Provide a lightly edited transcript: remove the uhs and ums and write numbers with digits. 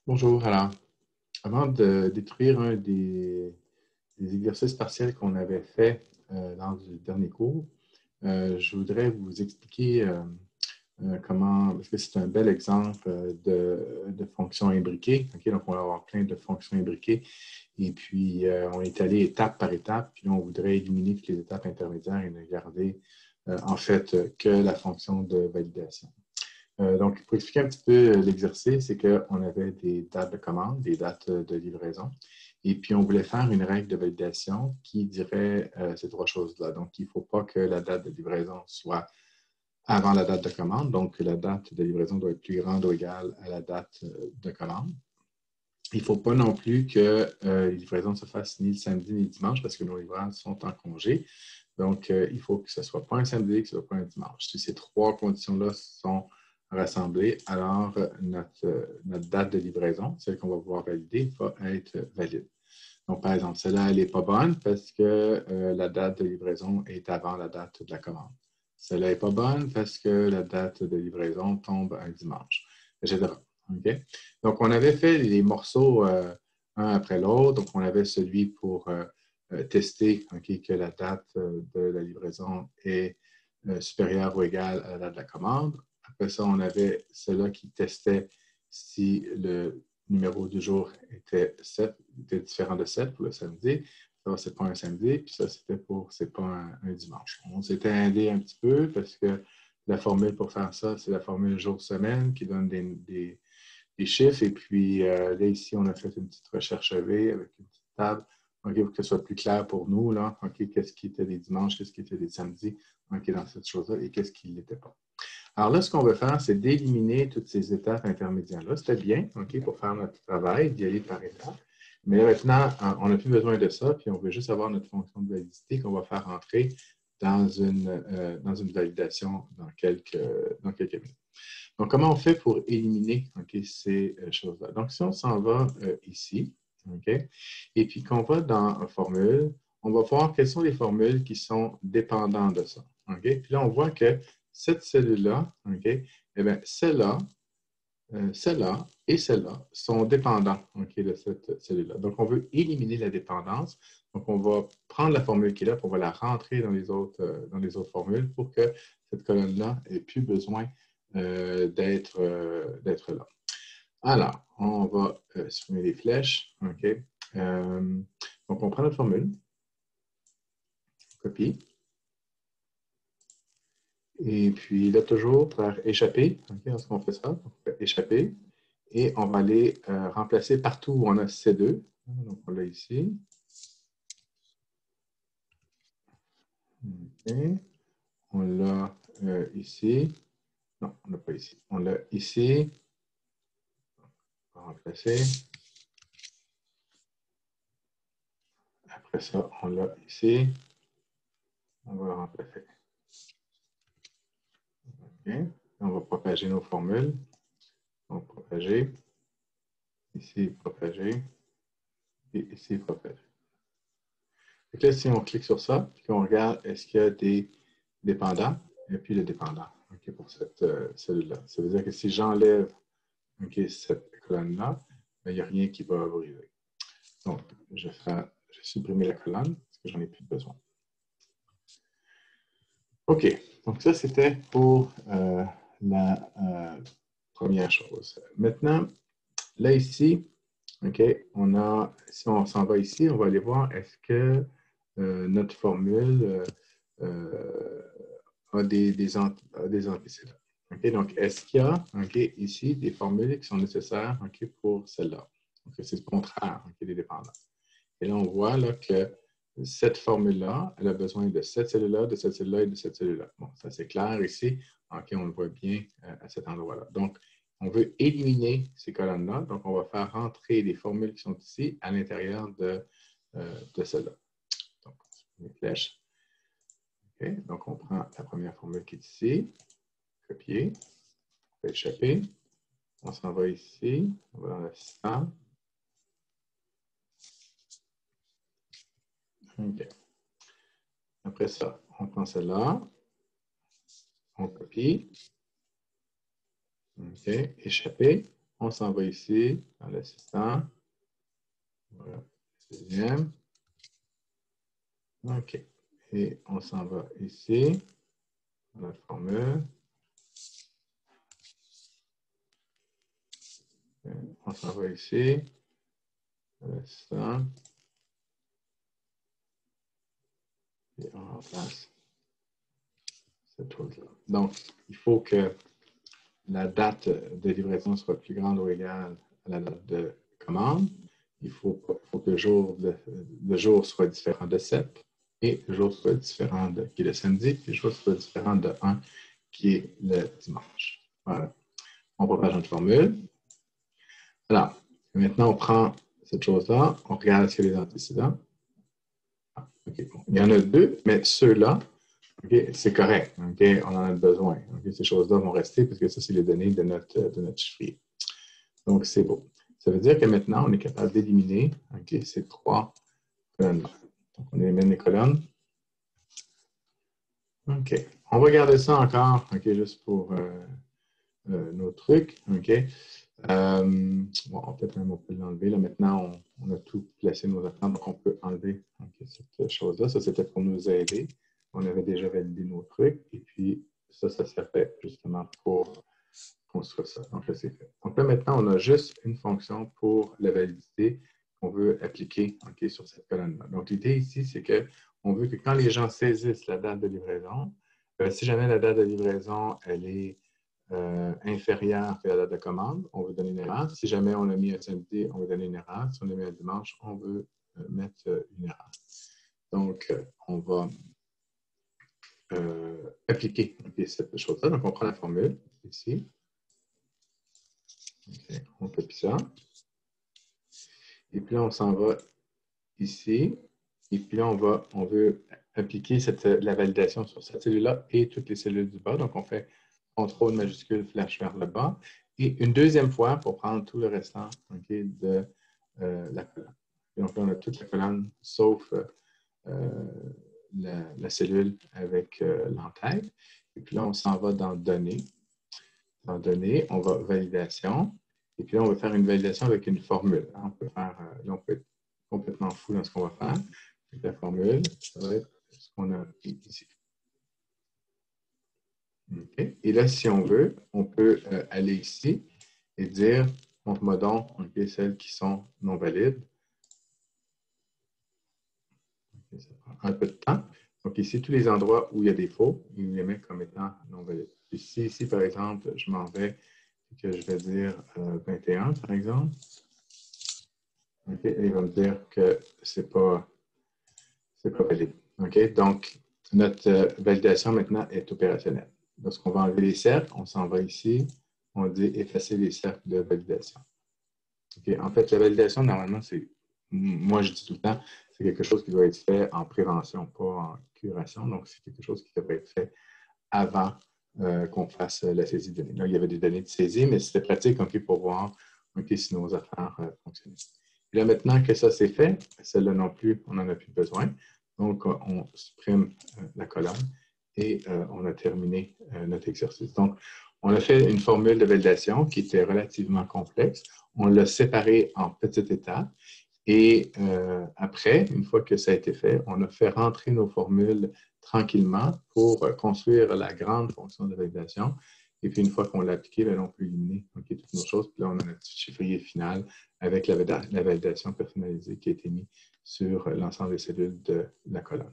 Bonjour. Alors, avant de détruire un des exercices partiels qu'on avait fait lors du dernier cours, je voudrais vous expliquer comment, parce que c'est un bel exemple de fonctions imbriquées. OK? Donc, on va avoir plein de fonctions imbriquées. Et puis, on est allé étape par étape. Puis, on voudrait éliminer toutes les étapes intermédiaires et ne garder, en fait, que la fonction de validation. Donc, pour expliquer un petit peu l'exercice, c'est qu'on avait des dates de commande, des dates de livraison, et puis on voulait faire une règle de validation qui dirait ces trois choses-là. Donc, il ne faut pas que la date de livraison soit avant la date de commande, donc la date de livraison doit être plus grande ou égale à la date de commande. Il ne faut pas non plus que les livraisons se fassent ni le samedi ni le dimanche parce que nos livreurs sont en congé. Donc, il faut que ce ne soit pas un samedi, que ce ne soit pas un dimanche. Si ces trois conditions-là sont rassemblées, alors notre date de livraison, celle qu'on va pouvoir valider, va être valide. Donc, par exemple, celle-là, elle n'est pas bonne parce que la date de livraison est avant la date de la commande. Celle-là n'est pas bonne parce que la date de livraison tombe un dimanche, etc. Okay? Donc, on avait fait les morceaux un après l'autre. Donc, on avait celui pour tester que la date de la livraison est supérieure ou égale à la date de la commande. Après ça, on avait ceux-là qui testaient si le numéro du jour était différent de 7 pour le samedi. Ça, c'est pas un samedi. Puis ça, c'est pas un dimanche. On s'était aidé un petit peu parce que la formule pour faire ça, c'est la formule jour-semaine qui donne des chiffres. Et puis là, ici, on a fait une petite recherche V avec une petite table pour que ce soit plus clair pour nous. Là, qu'est-ce qui était des dimanches, qu'est-ce qui était des samedis dans cette chose-là et qu'est-ce qui ne l'était pas. Alors là, ce qu'on veut faire, c'est d'éliminer toutes ces étapes intermédiaires-là. C'était bien pour faire notre travail, d'y aller par étapes. Mais là, maintenant, on n'a plus besoin de ça, puis on veut juste avoir notre fonction de validité qu'on va faire entrer dans une validation dans quelques minutes. Donc, comment on fait pour éliminer ces choses-là? Donc, si on s'en va ici, et puis qu'on va dans Formule, on va voir quelles sont les formules qui sont dépendantes de ça. Puis là, on voit que cette cellule-là, eh bien, celle-là et celle-là sont dépendants de cette cellule-là. Donc, on veut éliminer la dépendance. Donc, on va prendre la formule qui est là, puis on va la rentrer dans les autres formules pour que cette colonne-là n'ait plus besoin d'être là. Alors, on va supprimer les flèches. Donc, on prend notre formule, copie, et puis là, toujours faire échapper. Lorsqu'on fait ça, on fait échapper, et on va aller remplacer partout où on a C2. Donc, on l'a ici. On l'a ici. Non, on l'a pas ici. On l'a ici. On va remplacer. Après ça, on l'a ici. On va le remplacer. On va propager nos formules. Donc, propager. Ici, propager. Et ici, propager. Donc là, si on clique sur ça, puis qu'on regarde, est-ce qu'il y a des dépendants? Et puis le dépendant pour cette cellule-là. Ça veut dire que si j'enlève cette colonne-là, il n'y a rien qui va briser. Donc, je vais supprimer la colonne parce que j'en ai plus besoin. OK. Donc, ça, c'était pour la première chose. Maintenant, là, ici, si on s'en va ici, on va aller voir est-ce que notre formule a des antécédents. Donc, est-ce qu'il y a ici des formules qui sont nécessaires pour celle-là? Donc, c'est le contraire des dépendances. Et là, on voit là, que cette formule-là, elle a besoin de cette cellule-là, de cette cellule-là et de cette cellule-là. Bon, ça c'est clair ici. On le voit bien à cet endroit-là. Donc, on veut éliminer ces colonnes-là. Donc, on va faire rentrer les formules qui sont ici à l'intérieur de celle-là. Donc, les flèches. Donc, on prend la première formule qui est ici, copier, on fait échapper. On s'en va ici, on va dans l'assistant. OK. Après ça, on prend celle-là, on copie, échapper, on s'en va ici, dans l'assistant. Voilà, deuxième. OK. Et on s'en va ici, dans la formule. On s'en va ici, dans l'assistant. Et on remplace cette chose-là. Donc, il faut que la date de livraison soit plus grande ou égale à la date de commande. Il faut que le jour soit différent de 7 et le jour soit différent de qui est le samedi, et le jour soit différent de 1 qui est le dimanche. Voilà. On propage notre formule. Alors, maintenant, on prend cette chose-là, on regarde s'il y a des antécédents. Ah, okay, bon. Il y en a 2, mais ceux-là, okay, c'est correct. Okay, on en a besoin. Okay, ces choses-là vont rester parce que ça, c'est les données de notre chiffrier. Donc, c'est beau. Ça veut dire que maintenant, on est capable d'éliminer ces 3 colonnes-là. Donc, on élimine les colonnes. OK. On va garder ça encore, juste pour nos trucs. OK. Bon, peut-être même on peut l'enlever. Là, maintenant, on a tout placé nos attentes, donc on peut enlever cette chose-là. Ça, c'était pour nous aider. On avait déjà validé nos trucs. Et puis, ça servait justement pour construire ça. Donc là, c'est fait. Donc là, maintenant, on a juste une fonction pour la validité qu'on veut appliquer sur cette colonne-là. Donc, l'idée ici, c'est qu'on veut que quand les gens saisissent la date de livraison, si jamais la date de livraison, elle est inférieure à la date de commande, on veut donner une erreur. Si jamais on a mis un samedi, on veut donner une erreur. Si on a mis un dimanche, on veut mettre une erreur. Donc, on va appliquer cette chose-là. Donc, on prend la formule ici. Okay. On copie ça. Et puis là, on s'en va ici. Et puis là, on veut appliquer la validation sur cette cellule-là et toutes les cellules du bas. Donc, on fait CTRL majuscule flash vers le bas. Et une deuxième fois pour prendre tout le restant de la colonne. Et donc, là, on a toute la colonne sauf la cellule avec l'entête. Et puis là, on s'en va dans Données. Dans Données, on va Validation. Et puis là, on va faire une validation avec une formule. On peut faire, là, on peut être complètement fou dans ce qu'on va faire. Avec la formule, ça va être ce qu'on a ici. Okay. Et là, si on veut, on peut aller ici et dire, montre-moi donc celles qui sont non valides. Okay, ça prend un peu de temps. Donc ici, tous les endroits où il y a des faux, il les met comme étant non valides. Ici, par exemple, je m'en vais que je vais dire 21, par exemple. Okay. Et il va me dire que ce n'est pas valide. Okay. Donc, notre validation maintenant est opérationnelle. Lorsqu'on va enlever les cercles, on s'en va ici, on dit effacer les cercles de validation. Okay. En fait, la validation, normalement, moi je dis tout le temps, c'est quelque chose qui doit être fait en prévention, pas en curation. Donc, c'est quelque chose qui devrait être fait avant qu'on fasse la saisie de données. Là, il y avait des données de saisie, mais c'était pratique pour voir si nos affaires fonctionnaient. Et là, maintenant que ça c'est fait, celle-là non plus, on n'en a plus besoin. Donc, on supprime la colonne et on a terminé notre exercice. Donc, on a fait une formule de validation qui était relativement complexe. On l'a séparée en petites étapes. Et après, une fois que ça a été fait, on a fait rentrer nos formules tranquillement pour construire la grande fonction de validation. Et puis, une fois qu'on l'a appliqué, on peut éliminer toutes nos choses. Puis là, on a notre chiffrier final avec la validation personnalisée qui a été mise sur l'ensemble des cellules de la colonne.